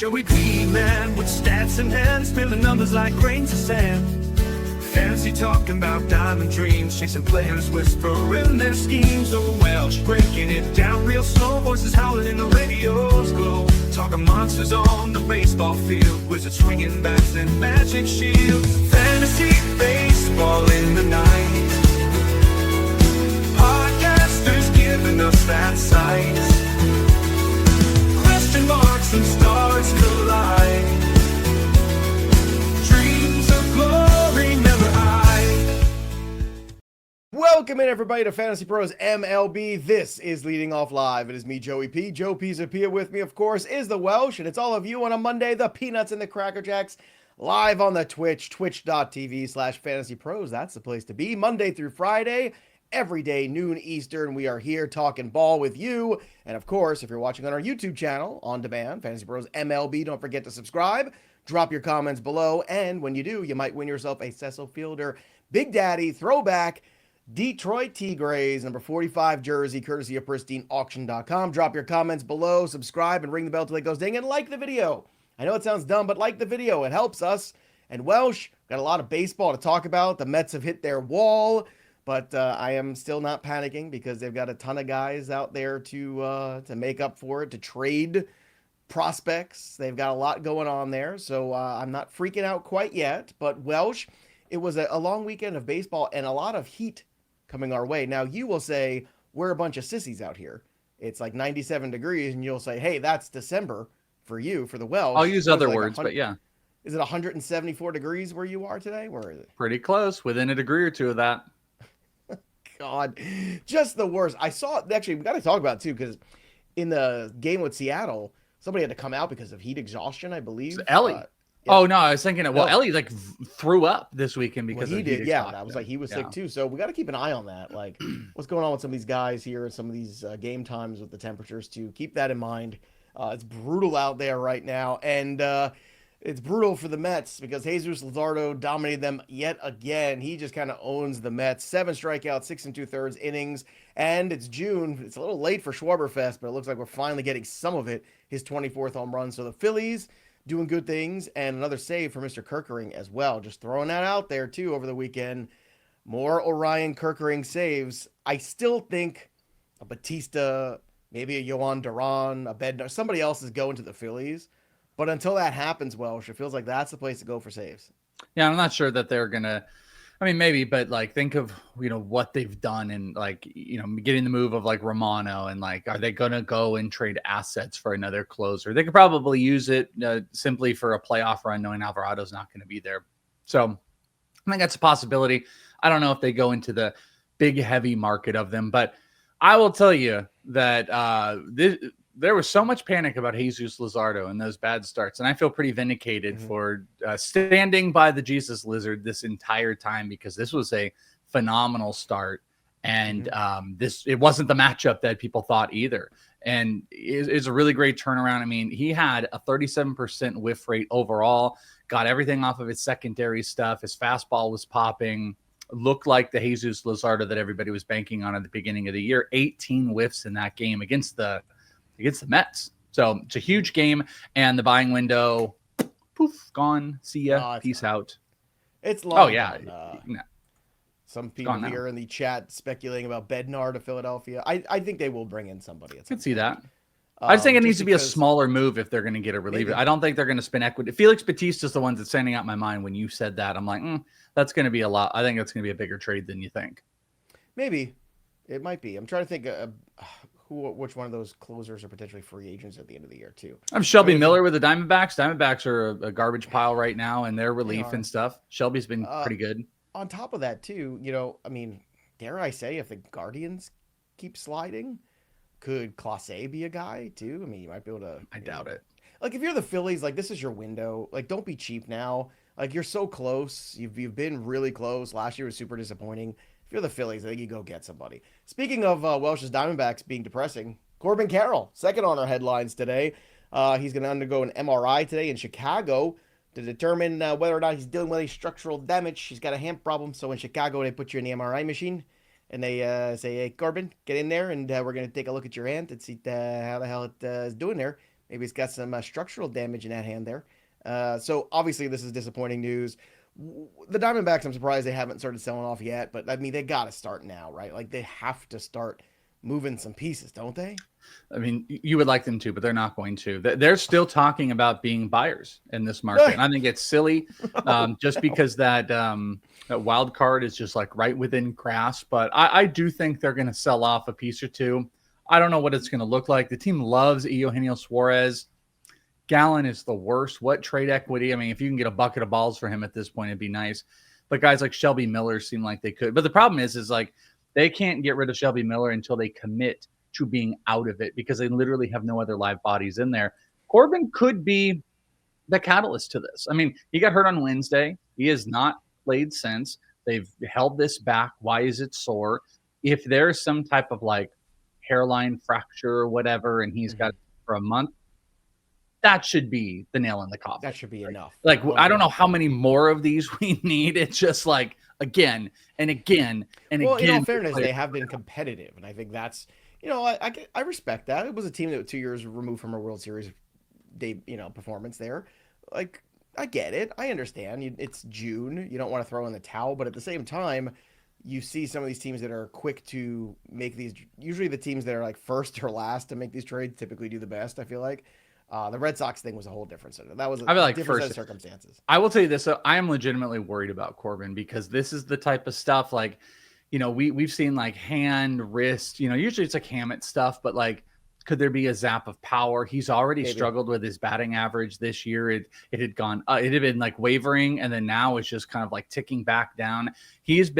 Joey P, man, with stats in hand, spilling numbers like grains of sand. Fantasy talking about diamond dreams, chasing players, whispering their schemes. Oh, Welsh, breaking it down real slow, voices howling in the radio's glow. Talking monsters on the baseball field, wizards swinging bats and magic shields. Fantasy baseball in the night, podcasters giving us that sight. Question marks and stars collide, dreams of glory never hide. Welcome in, everybody, to Fantasy Pros MLB. This is Leading Off Live. It is me, Joey P. Joe Pizzapia. With me, of course, is the Welsh, and it's all of you on a Monday, the Peanuts and the Cracker Jacks, live on the Twitch, twitch.tv/fantasypros. That's the place to be, Monday through Friday, every day, noon Eastern. We are here talking ball with you. And of course, if you're watching on our YouTube channel, on demand, Fantasy Pros MLB, don't forget to subscribe, drop your comments below, and when you do, you might win yourself a Cecil Fielder Big Daddy throwback Detroit Tigres number 45 jersey, courtesy of pristineauction.com. Drop your comments below, subscribe, and ring the bell till it goes ding, and like the video. I know it sounds dumb, but like the video. It helps us. And Welsh, got a lot of baseball to talk about. The Mets have hit their wall, but I am still not panicking because they've got a ton of guys out there to make up for it, to trade prospects. They've got a lot going on there, so I'm not freaking out quite yet. But Welsh, it was a long weekend of baseball and a lot of heat coming our way. Now, you will say, we're a bunch of sissies out here. It's like 97 degrees, and you'll say, hey, that's December for you, for the Welsh. I'll use other words, but yeah. Is it 174 degrees where you are today? Where is it? Pretty close, within a degree or two of that. God, just the worst. I saw, actually, we got to talk about it too, because in the game with Seattle, somebody had to come out because of heat exhaustion, I believe. Ellie. Yeah. Oh, no, I was thinking, well, Ellie like threw up this weekend because he of did. heat Yeah, exhaustion. that was like he was sick too. So we got to keep an eye on that. Like, what's going on with some of these guys here and some of these game times with the temperatures too. Keep that in mind. It's brutal out there right now, and it's brutal for the Mets because Jesus Luzardo dominated them yet again. He just kind of owns the Mets. 7 strikeouts, 6 2/3 innings, and it's June. It's a little late for Schwarberfest, but it looks like we're finally getting some of it. His 24th home run. So the Phillies doing good things, and another save for Mr. Kerkering as well. Just throwing that out there too over the weekend. More Orion Kerkering saves. I still think a Batista, maybe a Yohan Duran, a Bednar, somebody else is going to the Phillies. But until that happens, Welsh, it feels like that's the place to go for saves. Yeah, I'm not sure that they're gonna. I mean, maybe, but like, think of what they've done, and like getting the move of like Romano, and like, are they gonna go and trade assets for another closer? They could probably use it simply for a playoff run, knowing Alvarado's not going to be there. So I think that's a possibility. I don't know if they go into the big heavy market of them, but I will tell you that there was so much panic about Jesus Luzardo and those bad starts. And I feel pretty vindicated for standing by the Jesus Lizard this entire time, because this was a phenomenal start. And it wasn't the matchup that people thought either. And it's a really great turnaround. I mean, he had a 37% whiff rate overall, got everything off of his secondary stuff. His fastball was popping, looked like the Jesus Luzardo that everybody was banking on at the beginning of the year. 18 whiffs in that game against the Mets. So it's a huge game, and the buying window, poof, gone. See ya. Peace out. It's long. Oh, yeah. Some people here in the chat speculating about Bednar to Philadelphia. I think they will bring in somebody. I can see that. I just think it needs to be a smaller move if they're going to get a reliever. I don't think they're going to spend equity. Felix Bautista's the one that's standing out in my mind when you said that. I'm like, that's going to be a lot. I think that's going to be a bigger trade than you think. Maybe. It might be. I'm trying to think which one of those closers are potentially free agents at the end of the year too. I'm Shelby Miller with the Diamondbacks. Diamondbacks are a garbage pile right now, and their relief and stuff. Shelby's been pretty good. On top of that too, I mean, dare I say, if the Guardians keep sliding, could Clase be a guy too? I mean, you might be able to. I doubt it. Like, if you're the Phillies, like, this is your window. Like, don't be cheap now. Like, you're so close. You've been really close. Last year was super disappointing. If you're the Phillies, I think you go get somebody. Speaking of Welsh's Diamondbacks being depressing, Corbin Carroll, second on our headlines today. He's going to undergo an MRI today in Chicago to determine whether or not he's dealing with any structural damage. He's got a hand problem, so in Chicago, they put you in the MRI machine, and they say, hey, Corbin, get in there, and we're going to take a look at your hand and see how the hell it is doing there. Maybe he's got some structural damage in that hand there. So obviously this is disappointing news. The Diamondbacks, I'm surprised they haven't started selling off yet, but I mean, they got to start now, right? Like they have to start moving some pieces, don't they? I mean, you would like them to, but they're not going to. They're still talking about being buyers in this market. And I think it's silly just because that wild card is just like right within grasp. But I do think they're going to sell off a piece or two. I don't know what it's going to look like. The team loves Eugenio Suarez. Gallen is the worst. What trade equity? I mean, if you can get a bucket of balls for him at this point, it'd be nice. But guys like Shelby Miller seem like they could. But the problem is like they can't get rid of Shelby Miller until they commit to being out of it because they literally have no other live bodies in there. Corbin could be the catalyst to this. I mean, he got hurt on Wednesday. He has not played since. They've held this back. Why is it sore? If there's some type of like hairline fracture or whatever, and he's got it for a month, that should be the nail in the coffin. That should be enough. Like, I don't know how many more of these we need. It's just like again and again and well, again. In all fairness, they have been competitive, and I think that's, I respect that. It was a team that was 2 years removed from a World Series performance there. Like, I get it. I understand. It's June. You don't want to throw in the towel, but at the same time, you see some of these teams that are quick to make these. Usually, the teams that are like first or last to make these trades typically do the best. I feel like. The Red Sox thing was a whole different set. That was a different set of circumstances. I will tell you this. So I am legitimately worried about Corbin because this is the type of stuff like, we've seen like hand, wrist, usually it's like Hammett stuff, but like, could there be a zap of power? He's already struggled with his batting average this year. It had been like wavering. And then now it's just kind of like ticking back down. He's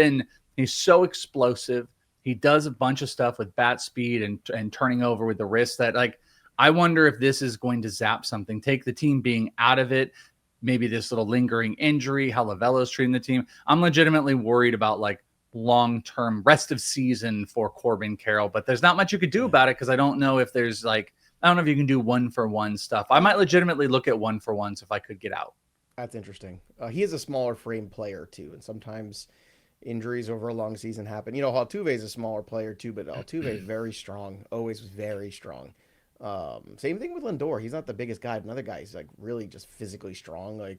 so explosive. He does a bunch of stuff with bat speed and turning over with the wrist that like, I wonder if this is going to zap something, take the team being out of it, maybe this little lingering injury, how Lavello's treating the team. I'm legitimately worried about like long-term rest of season for Corbin Carroll, but there's not much you could do about it because I don't know if there's like, I don't know if you can do 1-for-1 stuff. I might legitimately look at 1-for-1s if I could get out. That's interesting. He is a smaller frame player too, and sometimes injuries over a long season happen. Altuve is a smaller player too, but Altuve is very strong, always was very strong. Same thing with Lindor. He's not the biggest guy, but another guy is like really just physically strong. Like,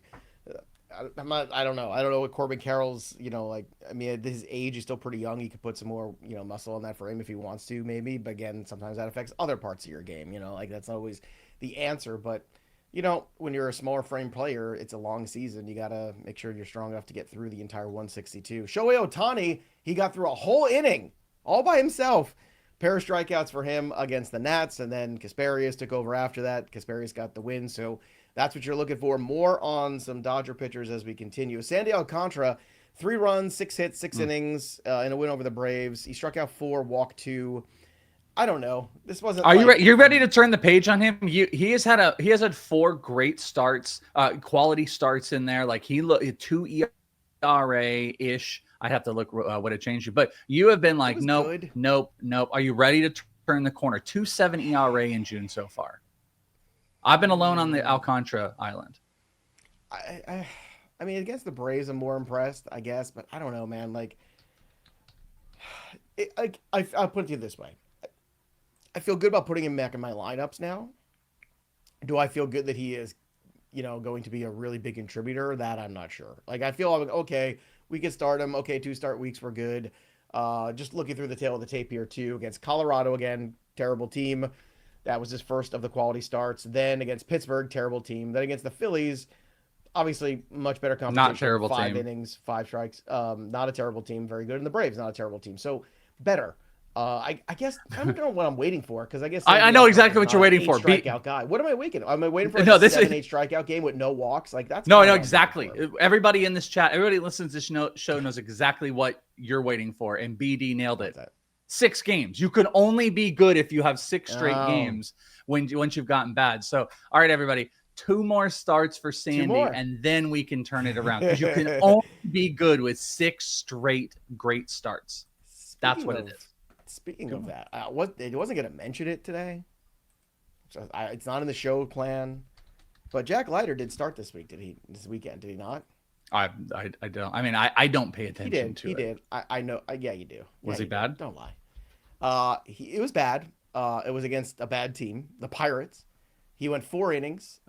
I don't know. I don't know what Corbin Carroll's, I mean, at his age, he's still pretty young. He could put some more, muscle on that frame if he wants to, maybe. But again, sometimes that affects other parts of your game, like that's not always the answer. But, when you're a smaller frame player, it's a long season. You got to make sure you're strong enough to get through the entire 162. Shohei Ohtani, he got through a whole inning all by himself. Pair of strikeouts for him against the Nats, and then Kasparius took over after that. Kasparius got the win, so that's what you're looking for. More on some Dodger pitchers as we continue. Sandy Alcantara, 3 runs, 6 hits, 6 innings in a win over the Braves. He struck out 4, walked 2. I don't know. This wasn't. Are you ready to turn the page on him? He has had 4 great starts, quality starts in there. Like he looked 2 ERA ish. I'd have to look what it changed you, but you have been like, nope. Are you ready to turn the corner? 2.7 ERA in June so far. I've been alone on the Alcantara island. I mean, against the Braves, I'm more impressed, I guess, but I don't know, man. Like, I'll put it to you this way. I feel good about putting him back in my lineups now. Do I feel good that he is, going to be a really big contributor? That I'm not sure. Like, I feel like, okay, we could start him. Okay, 2 start weeks were good. Just looking through the tail of the tape here, too. Against Colorado, again, terrible team. That was his first of the quality starts. Then against Pittsburgh, terrible team. Then against the Phillies, obviously much better competition. Not terrible 5 team. innings, 5 strikes. Not a terrible team. Very good. And the Braves, not a terrible team. So better. I guess I don't know what I'm waiting for because I guess I know exactly what you're waiting for. Strikeout guy. What am I waiting? Am I waiting for a 7-8 strikeout game with no walks? Like that's no, exactly. Everybody in this chat, everybody who listens to this show knows exactly what you're waiting for, and BD nailed it. 6 games. You can only be good if you have 6 straight games once you've gotten bad. So, all right, everybody, 2 more starts for Sandy, and then we can turn it around because you can only be good with 6 straight great starts. That's what it is. Speaking of that, it wasn't going to mention it today. So it's not in the show plan. But Jack Leiter did start this weekend, did he not? I don't. I mean, I don't pay attention to it. He did. I know. Yeah, you do. Was he bad? Don't lie. It was bad. It was against a bad team, the Pirates. He went 4 innings,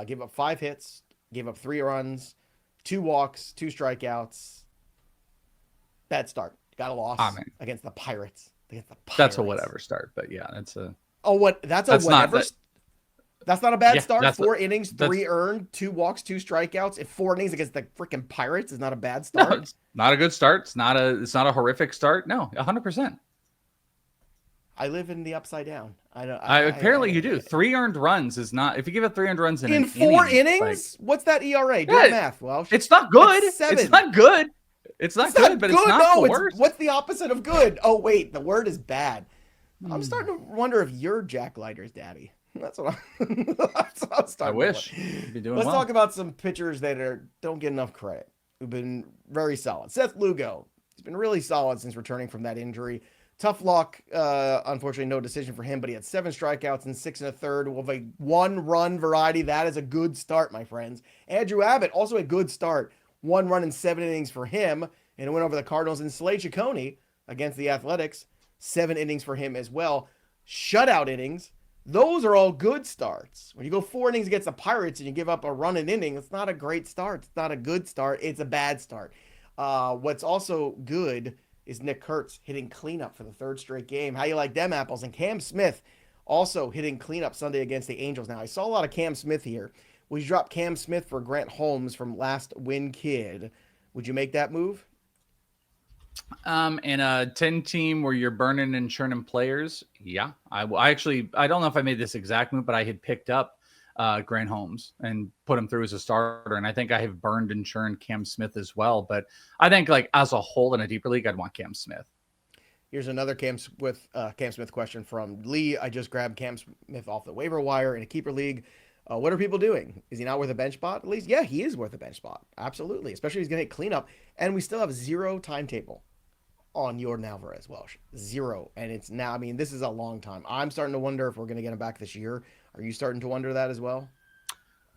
gave up 5 hits, gave up 3 runs, 2 walks, 2 strikeouts. Bad start. Got a loss against the Pirates. That's a whatever start, but yeah, that's a. Oh, what? That's whatever. That's not a bad start. 4 innings, 3 earned, 2 walks, 2 strikeouts. If 4 innings against the freaking Pirates is not a bad start. No, it's not a good start. It's not a horrific start. No, 100%. I live in the upside down. Apparently you do. 3 earned runs is not. If you give it 3 earned runs in 4 innings, what's that ERA? Do math, Welsh. It's not good. It's not good. It's not good, but it's not the worst. What's the opposite of good? Oh wait, the word is bad. I'm starting to wonder if you're Jack Leiter's daddy. That's what I'm starting. I wish. You'd be doing Let's well. talk about some pitchers that don't get enough credit. Who've been very solid. Seth Lugo. He's been really solid since returning from that injury. Tough luck. Unfortunately, no decision for him, but he had 7 strikeouts and 6 1/3 with a 1-run variety. That is a good start, my friends. Andrew Abbott, also a good start. 1 run in 7 innings for him, and it went over the Cardinals. And Slade Cecconi against the Athletics, 7 innings for him as well. Shutout innings. Those are all good starts. When you go 4 innings against the Pirates and you give up a run an inning, it's not a great start. It's not a good start. It's a bad start. What's also good is Nick Kurtz hitting cleanup for the 3rd straight game. How you like them apples? And Cam Smith also hitting cleanup Sunday against the Angels. Now, I saw a lot of Cam Smith here. Would you drop Cam Smith for Grant Holmes from last win kid? Would you make that move? In a 10 team where you're burning and churning players, yeah. I don't know if I made this exact move, but I had picked up Grant Holmes and put him through as a starter, and I think I have burned and churned Cam Smith as well. But I think, like, as a whole in a deeper league, I'd want Cam Smith. Here's another Cam Smith question from Lee. I just grabbed Cam Smith off the waiver wire in a keeper league. What are people doing? Is he not worth a bench spot? At least, yeah, he is worth a bench spot. Absolutely. Especially if he's going to hit cleanup. And we still have 0 timetable on Jordan Alvarez, Welsh. 0. And it's now, I mean, this is a long time. I'm starting to wonder if we're going to get him back this year. Are you starting to wonder that as well?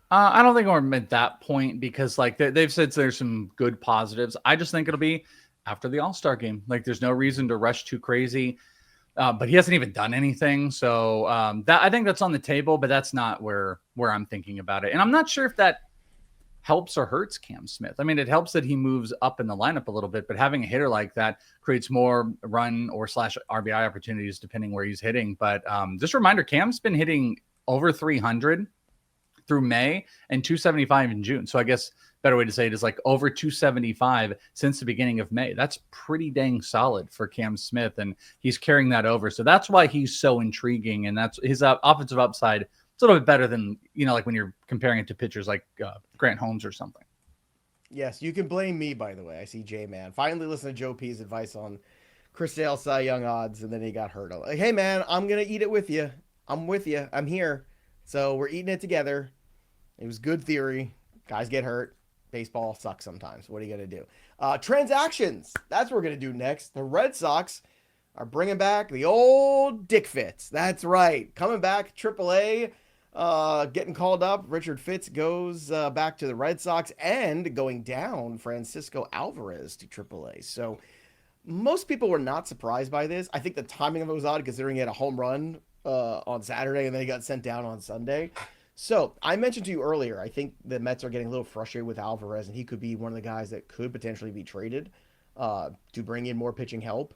I don't think we're at that point because, like, they've said there's some good positives. I just think it'll be after the All-Star game. Like, there's no reason to rush too crazy. But he hasn't even done anything. So that I think that's on the table, but that's not where I'm thinking about it. And I'm not sure if that helps or hurts Cam Smith. I mean, it helps that he moves up in the lineup a little bit, but having a hitter like that creates more run or / RBI opportunities depending where he's hitting. But just a reminder, Cam's been hitting over 300 through May and 275 in June. So I guess better way to say it is like over 275 since the beginning of May. That's pretty dang solid for Cam Smith, and he's carrying that over. So that's why he's so intriguing, and that's his offensive upside. It's a little bit better than, like when you're comparing it to pitchers like Grant Holmes or something. Yes, you can blame me, by the way. I see J-Man. Finally listen to Joe P's advice on Chris Sale Cy Young odds, and then he got hurt. I'm like, hey, man, I'm going to eat it with you. I'm with you. I'm here. So we're eating it together. It was good theory. Guys get hurt. Baseball sucks sometimes. What are you going to do? Transactions. That's what we're going to do next. The Red Sox are bringing back the old Dick Fitz. That's right. Coming back, AAA, getting called up. Richard Fitz goes back to the Red Sox, and going down, Francisco Alvarez to AAA. So most people were not surprised by this. I think the timing of it was odd considering he had a home run on Saturday and then he got sent down on Sunday. So I mentioned to you earlier, I think the Mets are getting a little frustrated with Alvarez, and he could be one of the guys that could potentially be traded to bring in more pitching help.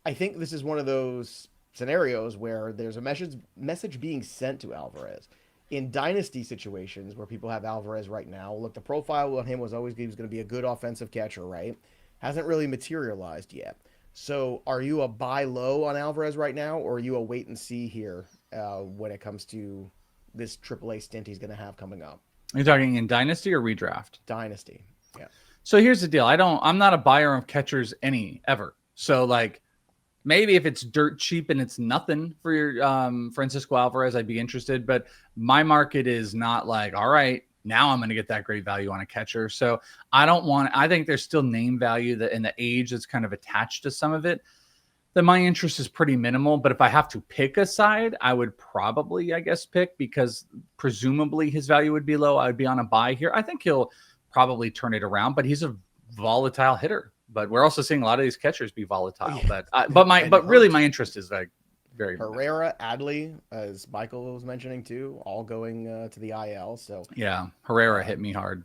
I think this is one of those scenarios where there's a message being sent to Alvarez. In dynasty situations where people have Alvarez right now, look, the profile on him was always he was going to be a good offensive catcher, right? Hasn't really materialized yet. So are you a buy low on Alvarez right now, or are you a wait and see here when it comes to this AAA stint he's going to have coming up? Are you talking in dynasty or redraft? Dynasty, yeah. So here's the deal. I'm not a buyer of catchers ever. So, like, maybe if it's dirt cheap and it's nothing for your Francisco Alvarez, I'd be interested. But my market is not like, all right, now I'm going to get that great value on a catcher. So I think there's still name value in the age that's kind of attached to some of it. Then my interest is pretty minimal. But if I have to pick a side, I would probably, I guess, pick, because presumably his value would be low. I would be on a buy here. I think he'll probably turn it around, but he's a volatile hitter. But we're also seeing a lot of these catchers be volatile. Yeah. But really my interest is like very limited. Herrera, Adley, as Michael was mentioning too, all going to the IL. So yeah, Herrera hit me hard.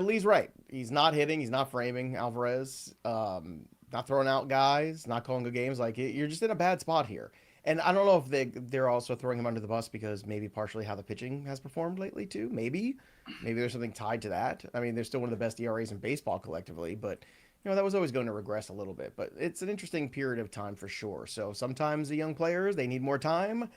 Lee's right. He's not hitting. He's not framing Alvarez. Not throwing out guys. Not calling good games. Like you're just in a bad spot here. And I don't know if they're also throwing him under the bus because maybe partially how the pitching has performed lately too. Maybe there's something tied to that. I mean, they're still one of the best ERAs in baseball collectively, but that was always going to regress a little bit. But it's an interesting period of time for sure. So sometimes the young players, they need more time,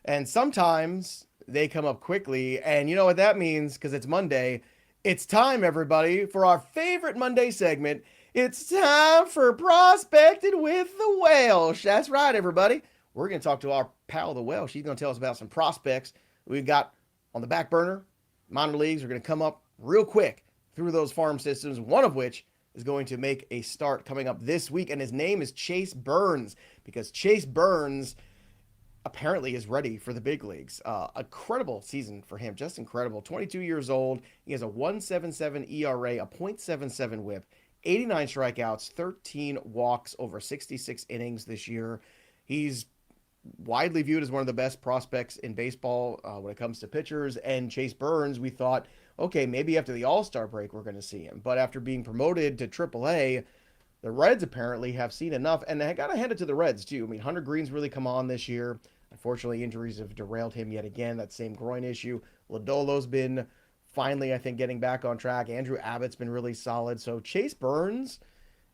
and sometimes they come up quickly. And you know what that means? Because it's Monday. It's time, everybody, for our favorite Monday segment. It's time for Prospected with the Welsh. That's right, everybody. We're going to talk to our pal, the Welsh. He's going to tell us about some prospects we've got on the back burner. Minor leagues are going to come up real quick through those farm systems, one of which is going to make a start coming up this week, and his name is Chase Burns, because Chase Burns apparently is ready for the big leagues. Incredible season for him, just incredible. 22 years old. He has a 1.77 ERA, a .77 WHIP, 89 strikeouts, 13 walks over 66 innings this year. He's widely viewed as one of the best prospects in baseball when it comes to pitchers. And Chase Burns, we thought, okay, maybe after the All-Star break we're going to see him. But after being promoted to AAA, the Reds apparently have seen enough. And I got to hand it to the Reds, too. I mean, Hunter Green's really come on this year. Unfortunately, injuries have derailed him yet again, that same groin issue. Lodolo's been finally, I think, getting back on track. Andrew Abbott's been really solid. So Chase Burns,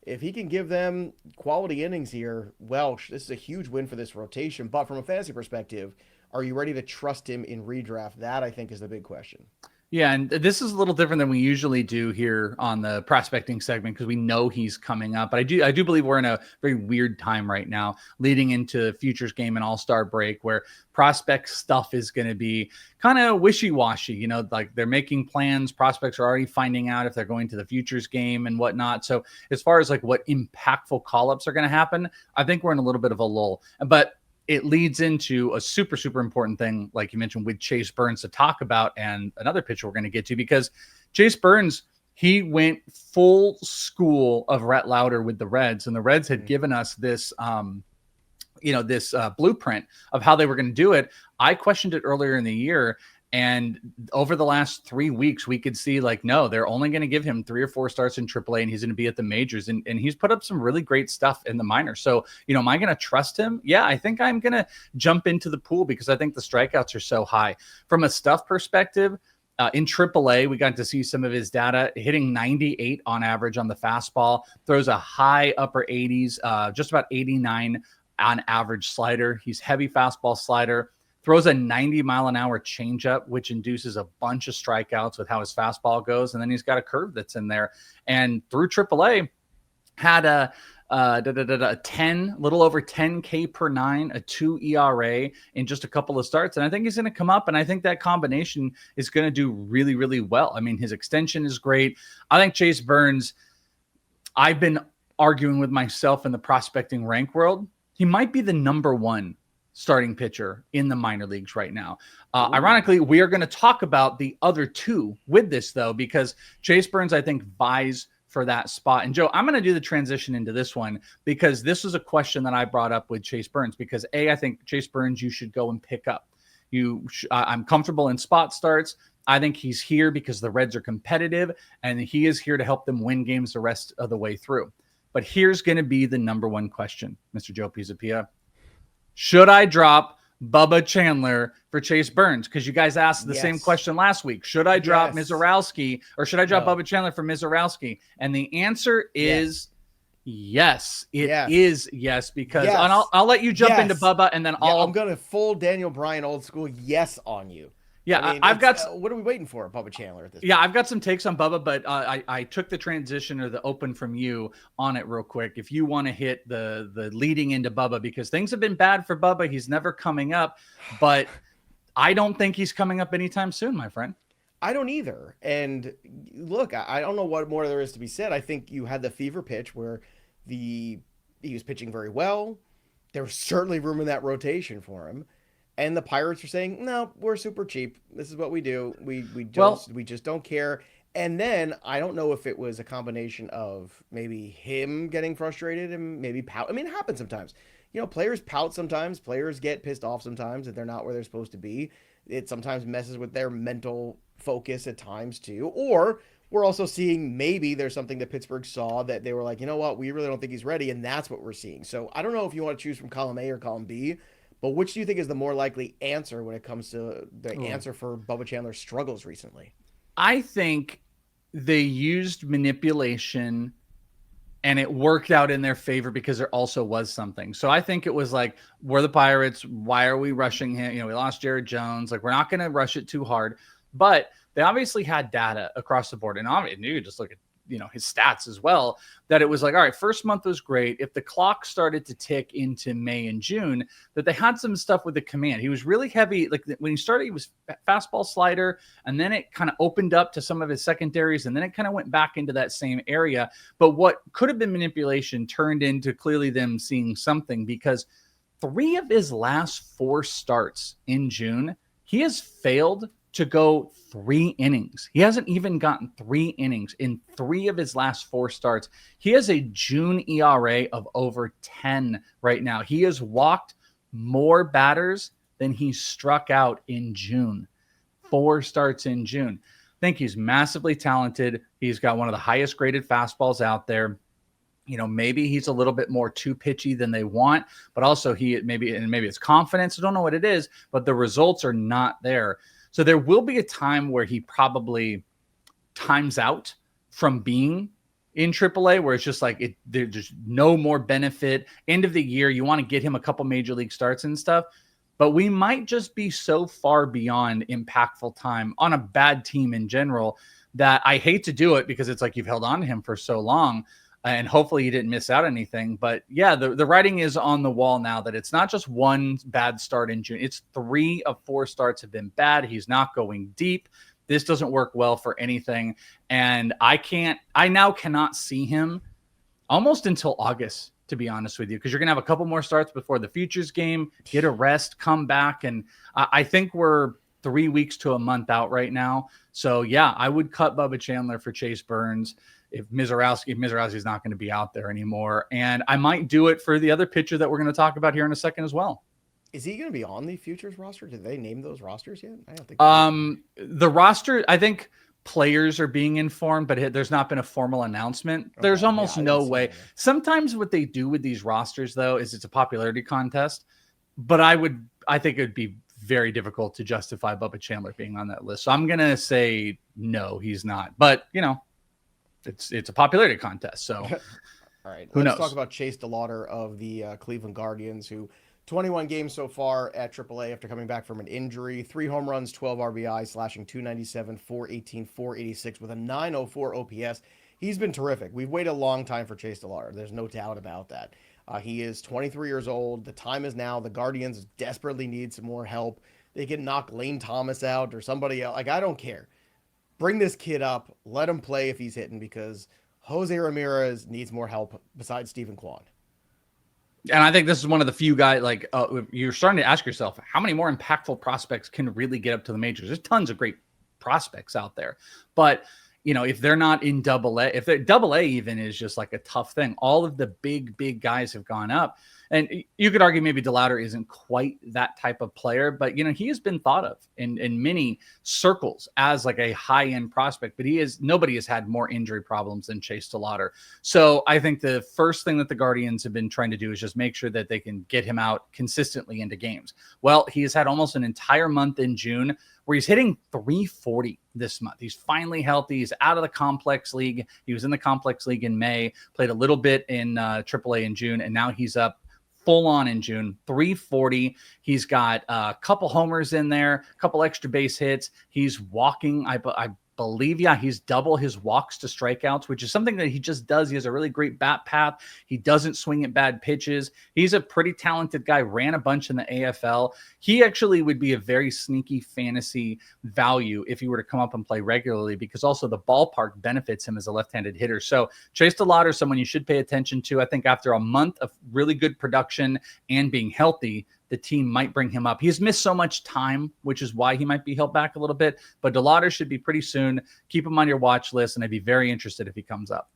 if he can give them quality innings here, Welsh, this is a huge win for this rotation. But from a fantasy perspective, are you ready to trust him in redraft? That, I think, is the big question. Yeah, and this is a little different than we usually do here on the prospecting segment because we know he's coming up. But I do believe we're in a very weird time right now, leading into futures game and All-Star break, where prospect stuff is going to be kind of wishy-washy. Like they're making plans. Prospects are already finding out if they're going to the futures game and whatnot. So as far as like what impactful call-ups are going to happen, I think we're in a little bit of a lull. But it leads into a super, super important thing, like you mentioned, with Chase Burns to talk about, and another pitcher we're going to get to, because Chase Burns, he went full school of Rhett Lauder with the Reds, and the Reds had given us this, this blueprint of how they were going to do it. I questioned it earlier in the year, and over the last 3 weeks, we could see like, no, they're only going to give him 3 or 4 starts in AAA, and he's going to be at the majors. And he's put up some really great stuff in the minors. So, am I going to trust him? Yeah, I think I'm going to jump into the pool because I think the strikeouts are so high. From a stuff perspective, in AAA, we got to see some of his data, hitting 98 on average on the fastball, throws a high upper 80s, just about 89 on average slider. He's heavy fastball slider. Throws a 90-mile-an-hour changeup, which induces a bunch of strikeouts with how his fastball goes. And then he's got a curve that's in there. And through AAA, had a little over 10 K per 9, a 2 ERA in just a couple of starts. And I think he's going to come up, and I think that combination is going to do really, really well. I mean, his extension is great. I think Chase Burns, I've been arguing with myself in the prospecting rank world, he might be the number 1 starting pitcher in the minor leagues right now. Ironically, we are going to talk about the other 2 with this, though, because Chase Burns, I think, vies for that spot. And Joe, I'm going to do the transition into this one because this was a question that I brought up with Chase Burns because I think Chase Burns, you should go and pick up. I'm comfortable in spot starts. I think he's here because the Reds are competitive, and he is here to help them win games the rest of the way through. But here's going to be the number 1 question, Mr. Joe Pisapia. Should I drop Bubba Chandler for Chase Burns? Because you guys asked the same question last week. Should I drop Mizorowski, or should I drop Bubba Chandler for Mizorowski? And the answer is yes. It is yes, because and I'll let you jump into Bubba, and then I'm going to full Daniel Bryan old school yes on you. Yeah, I mean, I've got. What are we waiting for, Bubba Chandler? At this point? I've got some takes on Bubba, but I took the transition or the open from you on it real quick. If you want to hit the leading into Bubba, because things have been bad for Bubba, he's never coming up, but I don't think he's coming up anytime soon, my friend. I don't either. And look, I don't know what more there is to be said. I think you had the fever pitch where he was pitching very well. There was certainly room in that rotation for him. And the Pirates are saying, no, we're super cheap. This is what we do. We just don't care. And then I don't know if it was a combination of maybe him getting frustrated and maybe it happens sometimes. players pout sometimes, players get pissed off sometimes that they're not where they're supposed to be. It sometimes messes with their mental focus at times too. Or we're also seeing maybe there's something that Pittsburgh saw that they were like, you know what, we really don't think he's ready, and that's what we're seeing. So I don't know if you want to choose from column A or column B, but which do you think is the more likely answer when it comes to the answer for Bubba Chandler's struggles recently? I think they used manipulation and it worked out in their favor because there also was something. So I think it was like, we're the Pirates. Why are we rushing him? We lost Jared Jones. Like, we're not going to rush it too hard. But they obviously had data across the board. And you could just look at, his stats as well, that it was like, all right, first month was great. If the clock started to tick into May and June, that they had some stuff with the command. He was really heavy. Like when he started, he was fastball slider, and then it kind of opened up to some of his secondaries, and then it kind of went back into that same area. But what could have been manipulation turned into clearly them seeing something, because 3 of his last 4 starts in June, he has failed to go 3 innings. He hasn't even gotten 3 innings in 3 of his last 4 starts. He has a June ERA of over 10 right now. He has walked more batters than he struck out in June. 4 starts in June. I think he's massively talented. He's got one of the highest graded fastballs out there. Maybe he's a little bit more too pitchy than they want, but also maybe it's confidence. I don't know what it is, but the results are not there. So there will be a time where he probably times out from being in AAA, where it's just like there's just no more benefit. End of the year, you want to get him a couple major league starts and stuff, but we might just be so far beyond impactful time on a bad team in general that I hate to do it, because it's like you've held on to him for so long. And hopefully he didn't miss out anything. But yeah, the writing is on the wall now that it's not just one bad start in June. It's 3 of 4 starts have been bad. He's not going deep. This doesn't work well for anything. And I now cannot see him almost until August, to be honest with you, because you're going to have a couple more starts before the Futures game, get a rest, come back. And I think we're 3 weeks to a month out right now. So yeah, I would cut Bubba Chandler for Chase Burns if Mizorowski's not going to be out there anymore. And I might do it for the other pitcher that we're going to talk about here in a second as well. Is he going to be on the Futures roster? Did they name those rosters yet? I don't think the roster, I think players are being informed, but there's not been a formal announcement. Okay, there's almost no way. Sometimes what they do with these rosters, though, is it's a popularity contest. But I think it would be very difficult to justify Bubba Chandler being on that list. So I'm going to say no, he's not. But, it's a popularity contest. So, all right, let's talk about Chase DeLauter of the Cleveland Guardians, who 21 games so far at AAA after coming back from an injury, 3 home runs, 12 RBI, slashing 297, 418, 486 with a 904 OPS. He's been terrific. We've waited a long time for Chase DeLauter. There's no doubt about that. He is 23 years old. The time is now. The Guardians desperately need some more help. They can knock Lane Thomas out or somebody else. I don't care. Bring this kid up. Let him play if he's hitting, because Jose Ramirez needs more help besides Stephen Kwan. And I think this is one of the few guys, you're starting to ask yourself, how many more impactful prospects can really get up to the majors? There's tons of great prospects out there. But, if they're not in AA, if they're AA even is just like a tough thing. All of the big guys have gone up. And you could argue maybe DeLauter isn't quite that type of player, but, he has been thought of in many circles as like a high-end prospect, but nobody has had more injury problems than Chase DeLauter. So I think the first thing that the Guardians have been trying to do is just make sure that they can get him out consistently into games. Well, he has had almost an entire month in June where he's hitting 340 this month. He's finally healthy. He's out of the complex league. He was in the complex league in May, played a little bit in AAA in June, and now he's up full on in June, 340. He's got a couple homers in there, a couple extra base hits. He's walking, I believe, he's double his walks to strikeouts, which is something that he just does. He has a really great bat path. He doesn't swing at bad pitches. He's a pretty talented guy, ran a bunch in the AFL. He actually would be a very sneaky fantasy value if he were to come up and play regularly, because also the ballpark benefits him as a left-handed hitter. So Chase DeLauter is someone you should pay attention to. I think after a month of really good production and being healthy, the team might bring him up. He's missed so much time, which is why he might be held back a little bit. But DeLauter should be pretty soon. Keep him on your watch list, and I'd be very interested if he comes up.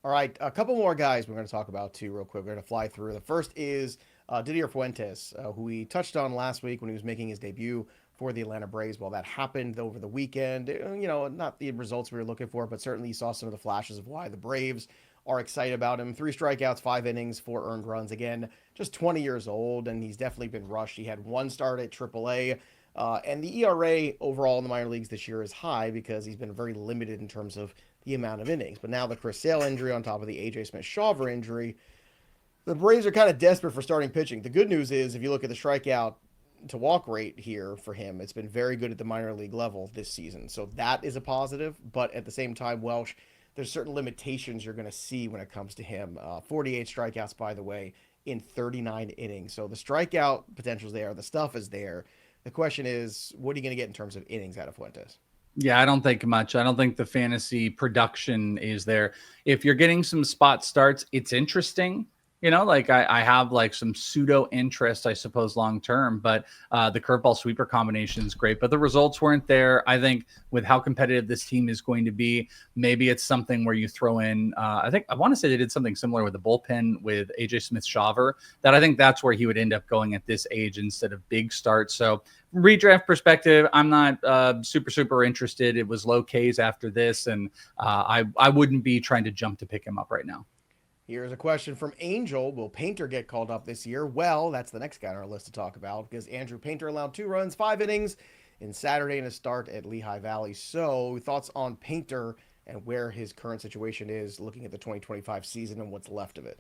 All right, a couple more guys we're going to talk about too, real quick. We're going to fly through. The first is Didier Fuentes, who we touched on last week when he was making his debut for the Atlanta Braves. Well, that happened over the weekend. Not the results we were looking for, but certainly you saw some of the flashes of why the Braves are excited about him. 3 strikeouts, 5 innings, 4 earned runs. Again, just 20 years old, and he's definitely been rushed. He had 1 start at AAA. And the ERA overall in the minor leagues this year is high because he's been very limited in terms of the amount of innings. But now the Chris Sale injury on top of the A.J. Smith-Shawver injury, the Braves are kind of desperate for starting pitching. The good news is if you look at the strikeout to walk rate here for him, it's been very good at the minor league level this season. So that is a positive. But at the same time, Welsh, there's certain limitations you're going to see when it comes to him. 48 strikeouts, by the way, in 39 innings. So the strikeout potential is there. The stuff is there. The question is, what are you going to get in terms of innings out of Fuentes? Yeah, I don't think much. I don't think the fantasy production is there. If you're getting some spot starts, it's interesting. Like I have like some pseudo interest, I suppose, long term, but the curveball sweeper combination is great, but the results weren't there. I think with how competitive this team is going to be, maybe it's something where you throw in, I want to say they did something similar with the bullpen with AJ Smith-Shawver, that I think that's where he would end up going at this age instead of big starts. So redraft perspective, I'm not super interested. It was low Ks after this, and I wouldn't be trying to jump to pick him up right now. Here's a question from Angel. Will Painter get called up this year? Well, that's the next guy on our list to talk about because Andrew Painter allowed 2 runs, 5 innings in Saturday and a start at Lehigh Valley. So thoughts on Painter and where his current situation is looking at the 2025 season and what's left of it?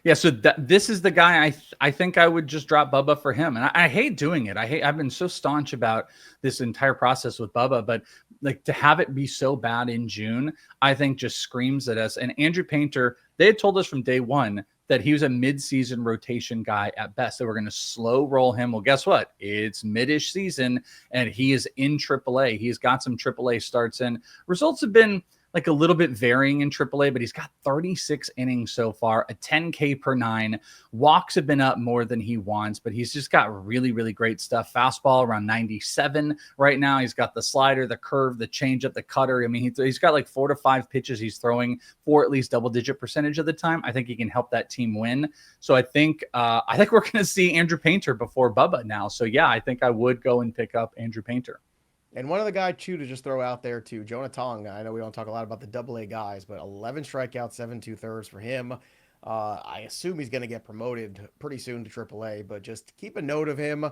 Yeah, so this is the guy I think I would just drop Bubba for him. And I hate doing it. I've been so staunch about this entire process with Bubba, but like to have it be so bad in June, I think just screams at us. And Andrew Painter, they had told us from day one that he was a mid-season rotation guy at best. They were going to slow roll him. Well, guess what? It's mid-ish season, and he is in AAA. He's got some AAA starts in. Results have been like a little bit varying in AAA, but he's got 36 innings so far, a 10K per 9. Walks have been up more than he wants, but he's just got really great stuff. Fastball around 97 right now. He's got the slider, the curve, the changeup, the cutter. I mean, he's got like 4 to 5 pitches he's throwing for at least double-digit percentage of the time. I think he can help that team win. So I think we're going to see Andrew Painter before Bubba now. So yeah, I think I would go and pick up Andrew Painter. And one other guy, too, to just throw out there, too, Jonah Tong. I know we don't talk a lot about the AA guys, but 11 strikeouts, 7 2/3 for him. I assume he's going to get promoted pretty soon to AAA, but just keep a note of him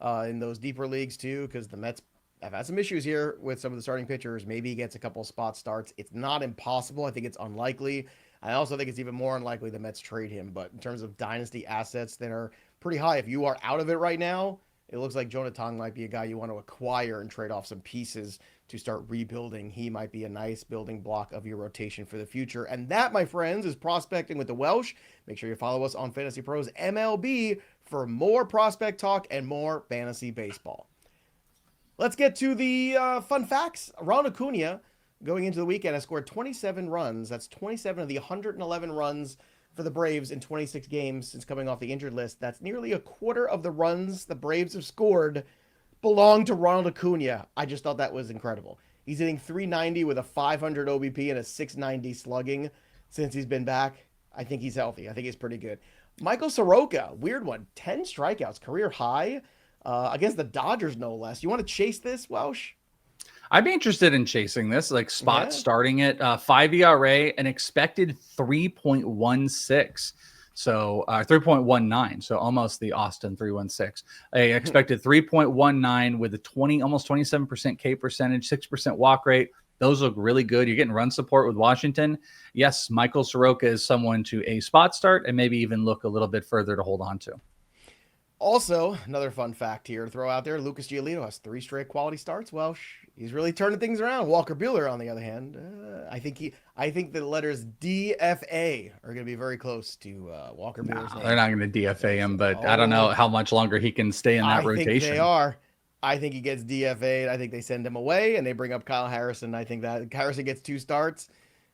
in those deeper leagues, too, because the Mets have had some issues here with some of the starting pitchers. Maybe he gets a couple spot starts. It's not impossible. I think it's unlikely. I also think it's even more unlikely the Mets trade him, but in terms of dynasty assets that are pretty high, if you are out of it right now, it looks like Jonah Tong might be a guy you want to acquire and trade off some pieces to start rebuilding. He might be a nice building block of your rotation for the future. And that, my friends, is Prospecting with the Welsh. Make sure you follow us on FantasyPros MLB for more prospect talk and more fantasy baseball. Let's get to the fun facts. Ronald Acuna, going into the weekend, has scored 27 runs. That's 27 of the 111 runs for the Braves in 26 games since coming off the injured list. That's nearly a quarter of the runs the Braves have scored belong to Ronald Acuna. I just thought that was incredible. He's hitting .390 with a 500 OBP and a .690 slugging since he's been back. I think he's healthy. I think he's pretty good. Michael Soroka, weird one, 10 strikeouts, career high against the Dodgers, no less. You want to chase this, Welsh? I'd be interested in chasing this, like spot starting it. 5 ERA, an expected 3.16. So 3.19. So almost the Austin 316. A expected 3.19 with a almost 27% K percentage, 6% walk rate. Those look really good. You're getting run support with Washington. Yes, Michael Soroka is someone to a spot start and maybe even look a little bit further to hold on to. Also, another fun fact here to throw out there, Lucas Giolito has 3 straight quality starts. Welsh, he's really turning things around. Walker Buehler, on the other hand, I think the letters DFA are going to be very close to Walker Buehler's name. They're not going to DFA him, but I don't know how much longer he can stay in that rotation. I think they are. I think he gets DFA'd. I think they send him away and they bring up Kyle Harrison. I think that Harrison gets 2 starts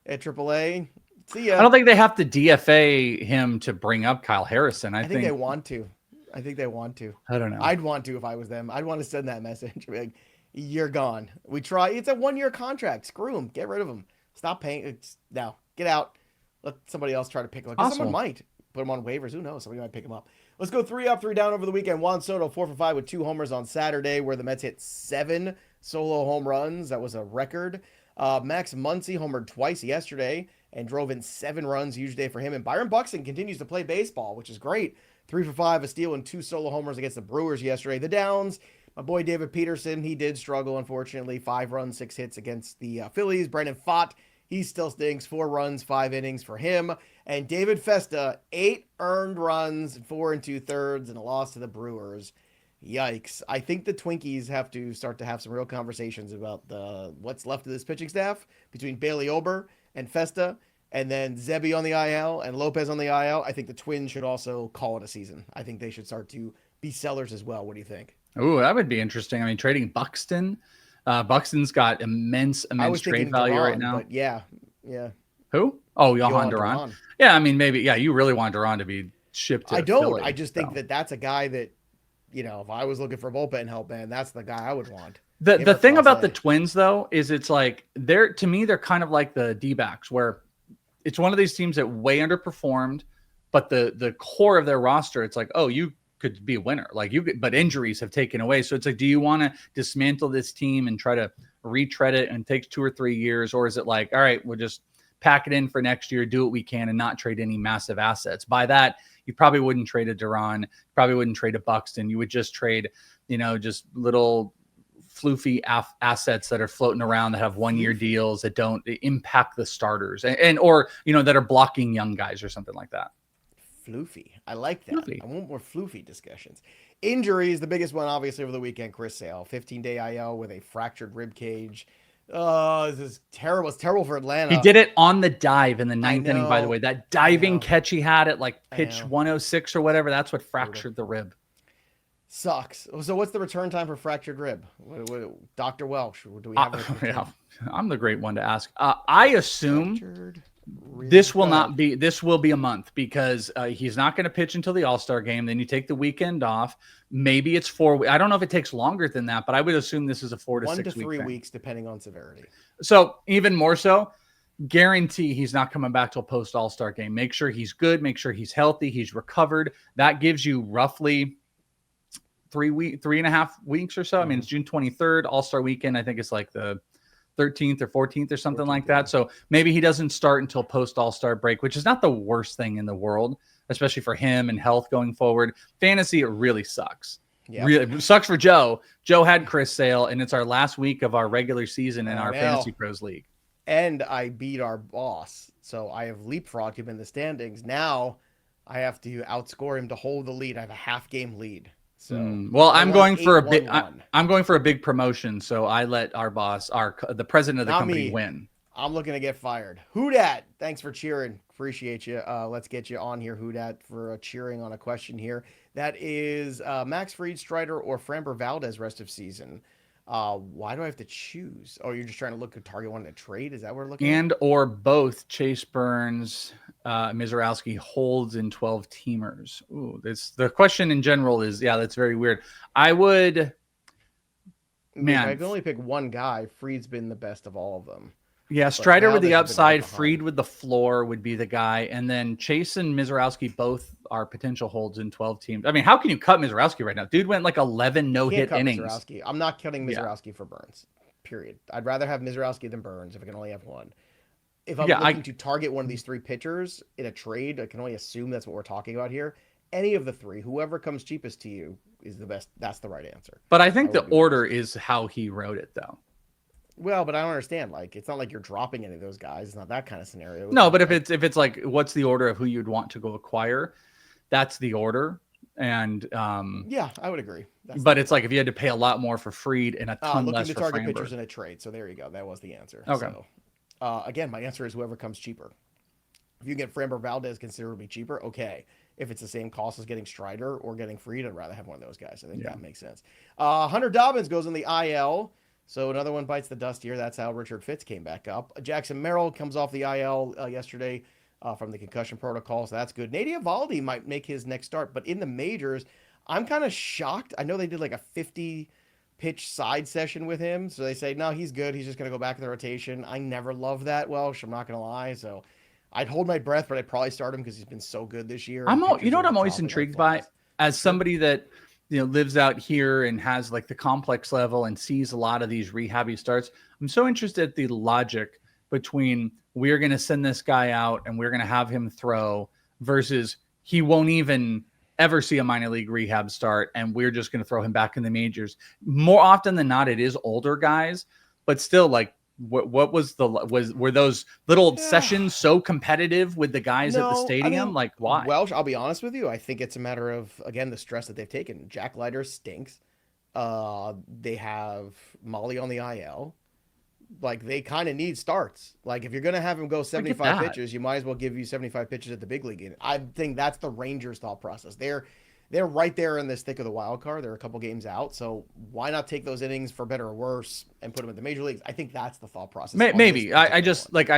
at AAA. See ya. I don't think they have to DFA him to bring up Kyle Harrison. I think they want to. I think they want to. I don't know. I'd want to if I was them. I'd want to send that message. Like, you're gone. We try. It's a 1-year contract. Screw him. Get rid of him. Stop paying. Now, get out. let somebody else try to pick him up. Possible. Someone might put him on waivers. Who knows? Somebody might pick him up. Let's go 3 up, 3 down over the weekend. Juan Soto, 4 for 5 with 2 homers on Saturday, where the Mets hit 7 solo home runs. That was a record. Max Muncy homered twice yesterday and drove in 7 runs. Huge day for him. And Byron Buxton continues to play baseball, which is great. 3 for 5, a steal, and 2 solo homers against the Brewers yesterday. The downs, my boy David Peterson, he did struggle, unfortunately. 5 runs, 6 hits against the Phillies. Brandon Pfaadt, he still stinks. 4 runs, 5 innings for him. And David Festa, 8 earned runs, 4 2/3, and a loss to the Brewers. Yikes. I think the Twinkies have to start to have some real conversations about what's left of this pitching staff between Bailey Ober and Festa, and then Zebby on the IL and Lopez on the IL. I think the Twins should also call it a season. I think they should start to be sellers as well. What do you think? Oh, that would be interesting. I mean, trading Buxton. Buxton's got immense trade value Duran, right now. But yeah. Who? Oh, Johan Duran. Yeah, I mean, maybe. Yeah, you really want Duran to be shipped to I don't. Philly, I just think that's a guy that, if I was looking for bullpen help, man, that's the guy I would want. The thing about the Twins, though, is it's like they're kind of like the D-backs, where it's one of these teams that way underperformed, but the core of their roster, it's like, oh, you could be a winner. But injuries have taken away. So it's like, do you want to dismantle this team and try to retread it and take 2 or 3 years? Or is it like, all right, we'll just pack it in for next year, do what we can and not trade any massive assets? By that, you probably wouldn't trade a Duran, probably wouldn't trade a Buxton. You would just trade, just little floofy assets that are floating around that have 1-year deals that don't impact the starters or that are blocking young guys or something like that. Floofy. I like that. Floofy. I want more floofy discussions. Injuries, the biggest one, obviously, over the weekend, Chris Sale, 15-day IL with a fractured rib cage. This is terrible. It's terrible for Atlanta. He did it on the dive in the 9th inning, by the way. That diving catch he had at pitch 106 or whatever, that's what fractured the rib. Sucks. So what's the return time for fractured rib? Dr. Welsh, do we have I'm the great one to ask. I assume this will be a month because he's not going to pitch until the All-Star game. Then you take the weekend off. Maybe it's 4 weeks. I don't know if it takes longer than that, but I would assume this is a 4 to 6 week 1 to 3 thing. weeks, depending on severity. So even more so, guarantee he's not coming back till post All-Star game. Make sure he's good. Make sure he's healthy. He's recovered. That gives you roughly 3.5 weeks or so. I mean, it's June 23rd, All-Star weekend. I think it's like the 13th or 14th or something like that. So maybe he doesn't start until post All-Star break, which is not the worst thing in the world, especially for him and health going forward. Fantasy, it really sucks. Yeah. Really it sucks for Joe. Joe had Chris Sale, and it's our last week of our regular season in our Fantasy Pros League. And I beat our boss. So I have leapfrogged him in the standings. Now I have to outscore him to hold the lead. I have a half-game lead. So I'm going for a big promotion. So I let our boss, the president of the company, win. I'm looking to get fired. Who dat? Thanks for cheering. Appreciate you. Let's get you on here. Who dat for cheering on a question here. That is Max Fried, Strider, or Framber Valdez rest of season. Why do I have to choose? Oh, you're just trying to look at target one to trade? Is that what we're looking at? Or both Chase Burns, Mizorowski holds in 12 teamers. Ooh, the question in general is, that's very weird. I would, I can only pick one guy. Fried's been the best of all of them. Yeah, Strider with the upside, Fried with the floor would be the guy. And then Chase and Mizorowski both are potential holds in 12 teams. I mean, how can you cut Mizorowski right now? Dude went 11 no-hit innings. Mizorowski. I'm not cutting Mizorowski for Burns, period. I'd rather have Mizorowski than Burns if I can only have one. If I'm looking to target one of these 3 pitchers in a trade, I can only assume that's what we're talking about here. Any of the 3, whoever comes cheapest to you is the best. That's the right answer. But I think the order is how he wrote it, though. Well, but I don't understand. It's not like you're dropping any of those guys. It's not that kind of scenario. No, but if it's like, what's the order of who you'd want to go acquire? That's the order. And I would agree. But it's like if you had to pay a lot more for Fried and a ton less for target Framber. pitchers in a trade. So there you go. That was the answer. Okay. So, again, my answer is whoever comes cheaper. If you get Framber Valdez considerably cheaper, okay. If it's the same cost as getting Strider or getting Fried, I'd rather have one of those guys. I think that makes sense. Hunter Dobbins goes in the IL. So another one bites the dust here. That's how Richard Fitz came back up. Jackson Merrill comes off the IL yesterday from the concussion protocol, so that's good. Nady Eovaldi might make his next start, but in the majors, I'm kind of shocked. I know they did a 50-pitch side session with him, so they say, no, he's good. He's just going to go back in the rotation. I never loved that Welsh. I'm not going to lie. So I'd hold my breath, but I'd probably start him because he's been so good this year. You know what I'm always intrigued by, as somebody that lives out here and has like the complex level and sees a lot of these rehabby starts. I'm so interested in the logic between we're going to send this guy out and we're going to have him throw versus he won't even ever see a minor league rehab start and we're just going to throw him back in the majors. More often than not, it is older guys, but still, like, what were those little sessions so competitive with the guys at the stadium? I mean, like, why? Welsh, I'll be honest with you. I think it's a matter of, again, the stress that they've taken. Jack Leiter stinks. They have Molly on the IL. Like, they kind of need starts. Like, if you're going to have him go 75 pitches, you might as well give you 75 pitches at the big league. And I think that's the Rangers' thought process. They're right there in this thick of the wild card. They're a couple games out. So why not take those innings for better or worse and put them in the major leagues? I think that's the thought process. Maybe. I just, like,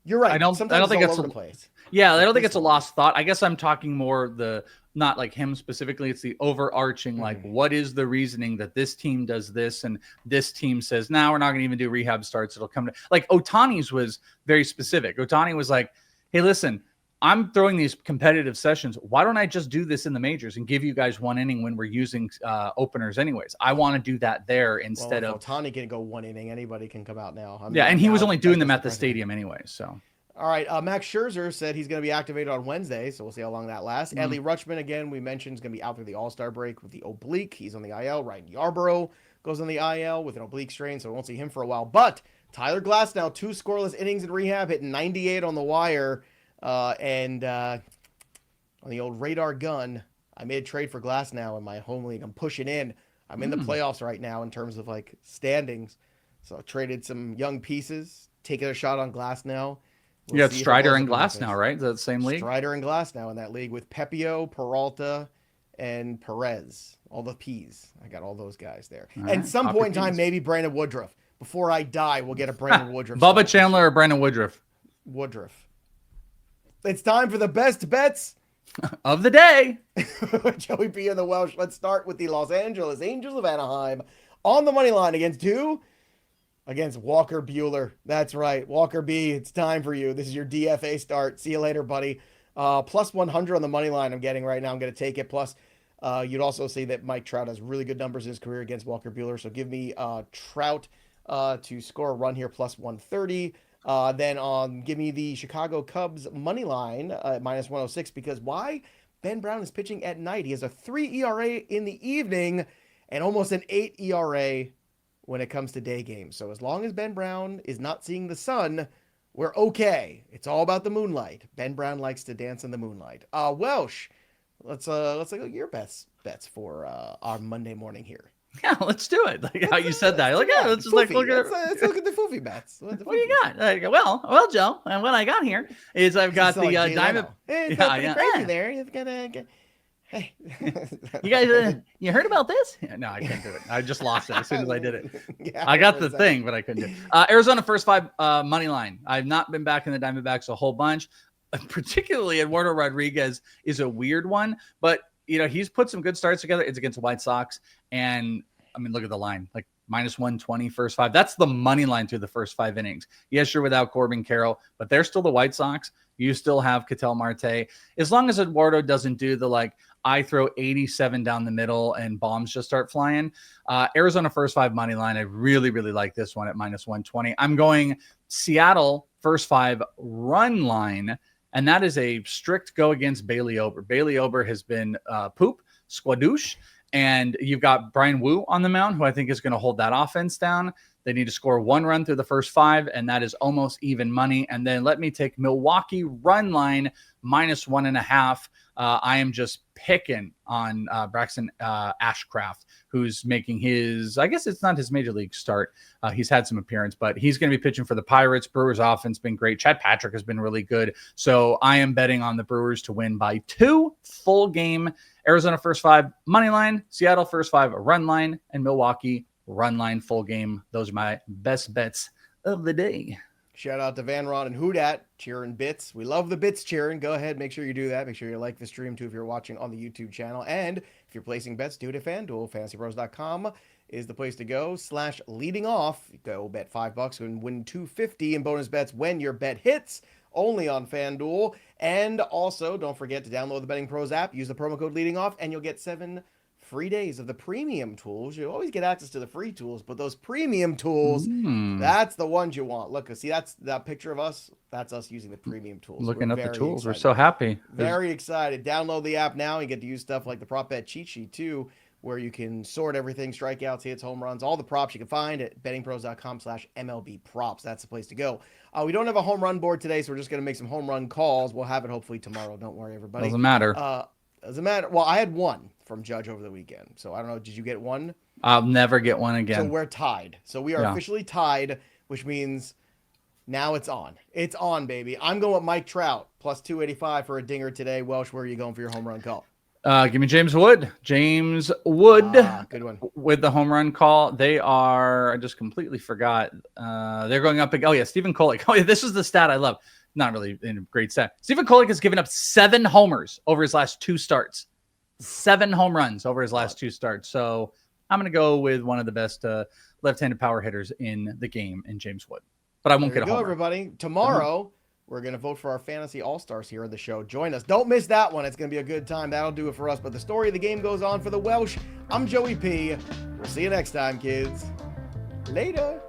you're right. I don't think it's the place. Yeah, I don't think it's a lost thought. I guess I'm talking more not like him specifically. It's the overarching, like, what is the reasoning that this team does this and this team says, no, we're not going to even do rehab starts. It'll come to, like, Ohtani's was very specific. Ohtani was like, hey, listen, I'm throwing these competitive sessions. Why don't I just do this in the majors and give you guys one inning when we're using openers anyways? I want to do that there instead of Ohtani can go one inning. Anybody can come out now. And he was only doing them at the stadium anyway. So. All right, Max Scherzer said he's going to be activated on Wednesday, so we'll see how long that lasts. Adley Rutschman, again, we mentioned, is going to be out through the All-Star break with the oblique. He's on the IL. Ryan Yarbrough goes on the IL with an oblique strain, so we won't see him for a while. But Tyler Glasnow, 2 scoreless innings in rehab, hitting 98 on the wire. And on the old radar gun, I made a trade for Glasnow in my home league. I'm pushing in. I'm in the playoffs right now in terms of, like, standings. So I traded some young pieces, taking a shot on Glasnow. You got Strider and Glasnow, right? Is that the same league? Strider and Glasnow in that league with Pepio, Peralta, and Perez. All the P's. I got all those guys there. And at some point in time, maybe Brandon Woodruff. Before I die, we'll get a Brandon Woodruff. Bubba Chandler or Brandon Woodruff? Woodruff. It's time for the best bets of the day. Joey P and the Welsh. Let's start with the Los Angeles Angels of Anaheim on the money line against Walker Buehler. That's right. Walker B, it's time for you. This is your DFA start. See you later, buddy. Plus 100 on the money line I'm getting right now. I'm going to take it. Plus, you'd also see that Mike Trout has really good numbers in his career against Walker Buehler. So give me Trout to score a run here, plus 130. Then give me the Chicago Cubs money line at minus 106, because why? Ben Brown is pitching at night. He has a 3 ERA in the evening and almost an 8 ERA when it comes to day games. So as long as Ben Brown is not seeing the sun, we're okay. It's all about the moonlight. Ben Brown likes to dance in the moonlight. Welsh, let's look at your best bets for our Monday morning here. Yeah, let's do it. Like how you said that. Like, let's just look at the foofy bets. What do you got? Well, Joe, and what I got here is I've got the Diamond. Hey, crazy there. You've got to. Hey, you guys, you heard about this? No, I can't do it. I just lost it as soon as I did it. I got the thing, but I couldn't do it. Arizona first 5 money line. I've not been back in the Diamondbacks a whole bunch. Particularly Eduardo Rodriguez is a weird one, but he's put some good starts together. It's against the White Sox, and I mean, look at the line, like minus 120 first 5. That's the money line through the first 5 innings. Yes, you're without Corbin Carroll, but they're still the White Sox. You still have Ketel Marte. As long as Eduardo doesn't do the I throw 87 down the middle and bombs just start flying. Arizona first 5 money line. I really, really like this one at minus 120. I'm going Seattle first 5 run line, and that is a strict go against Bailey Ober. Bailey Ober has been squadouche, and you've got Brian Wu on the mound, who I think is going to hold that offense down. They need to score 1 run through the first 5, and that is almost even money. And then let me take Milwaukee run line minus 1.5. I am just picking on Braxton Ashcraft, who's making his, I guess it's not his major league start. He's had some appearance, but he's going to be pitching for the Pirates. Brewers offense been great. Chad Patrick has been really good. So I am betting on the Brewers to win by 2 full game. Arizona first 5 money line, Seattle first 5 run line, and Milwaukee run line full game. Those are my best bets of the day. Shout out to Van Ron and Hoodat cheering bits. We love the bits cheering. Go ahead, make sure you do that. Make sure you like the stream too if you're watching on the YouTube channel. And if you're placing bets, do it at FanDuel. FantasyPros.com is the place to go. /leading off. Go bet $5 and win $250 in bonus bets when your bet hits. only on FanDuel. And also, don't forget to download the Betting Pros app, use the promo code leading off, and you'll get 7 free days of the premium tools. You always get access to the free tools, but those premium tools, that's the ones you want. Look, see, that's that picture of us. That's us using the premium tools. Looking at the tools. We're so happy. Very excited. Download the app now and get to use stuff like the prop bet cheat sheet too, where you can sort everything, strikeouts, hits, home runs, all the props you can find at bettingpros.com/MLB props. That's the place to go. We don't have a home run board today, so we're just going to make some home run calls. We'll have it hopefully tomorrow. Don't worry, everybody. Doesn't matter. Doesn't matter. Well, I had one from Judge over the weekend. So I don't know. Did you get one? I'll never get one again. So we're tied. So we are officially tied, which means now it's on. It's on, baby. I'm going with Mike Trout plus 285 for a dinger today. Welsh, where are you going for your home run call? Give me James Wood. James Wood. Good one. With the home run call. They are, I just completely forgot. They're going up. Oh, yeah. Stephen Kolek. Oh, yeah. This is the stat I love. Not really in a great stat. Stephen Kolek has given up 7 homers over his last 2 starts. 7 home runs over his last 2 starts. So I'm going to go with one of the best left-handed power hitters in the game in James Wood. But I won't get a homer. Everybody. Tomorrow, we're going to vote for our fantasy all-stars here on the show. Join us. Don't miss that one. It's going to be a good time. That'll do it for us. But the story of the game goes on for the Welsh. I'm Joey P. We'll see you next time, kids. Later.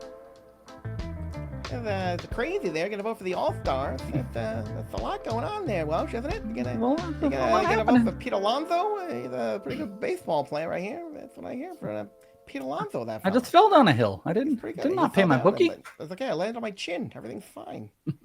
It's crazy there. Going to vote for the all-stars. That's a lot going on there, Welsh, isn't it? You're going to vote for Peter Alonso. He's a pretty good baseball player right here. That's what I hear for Peter Alonso. I just fell down a hill. I did not pay my bookie. It's okay. I landed on my chin. Everything's fine.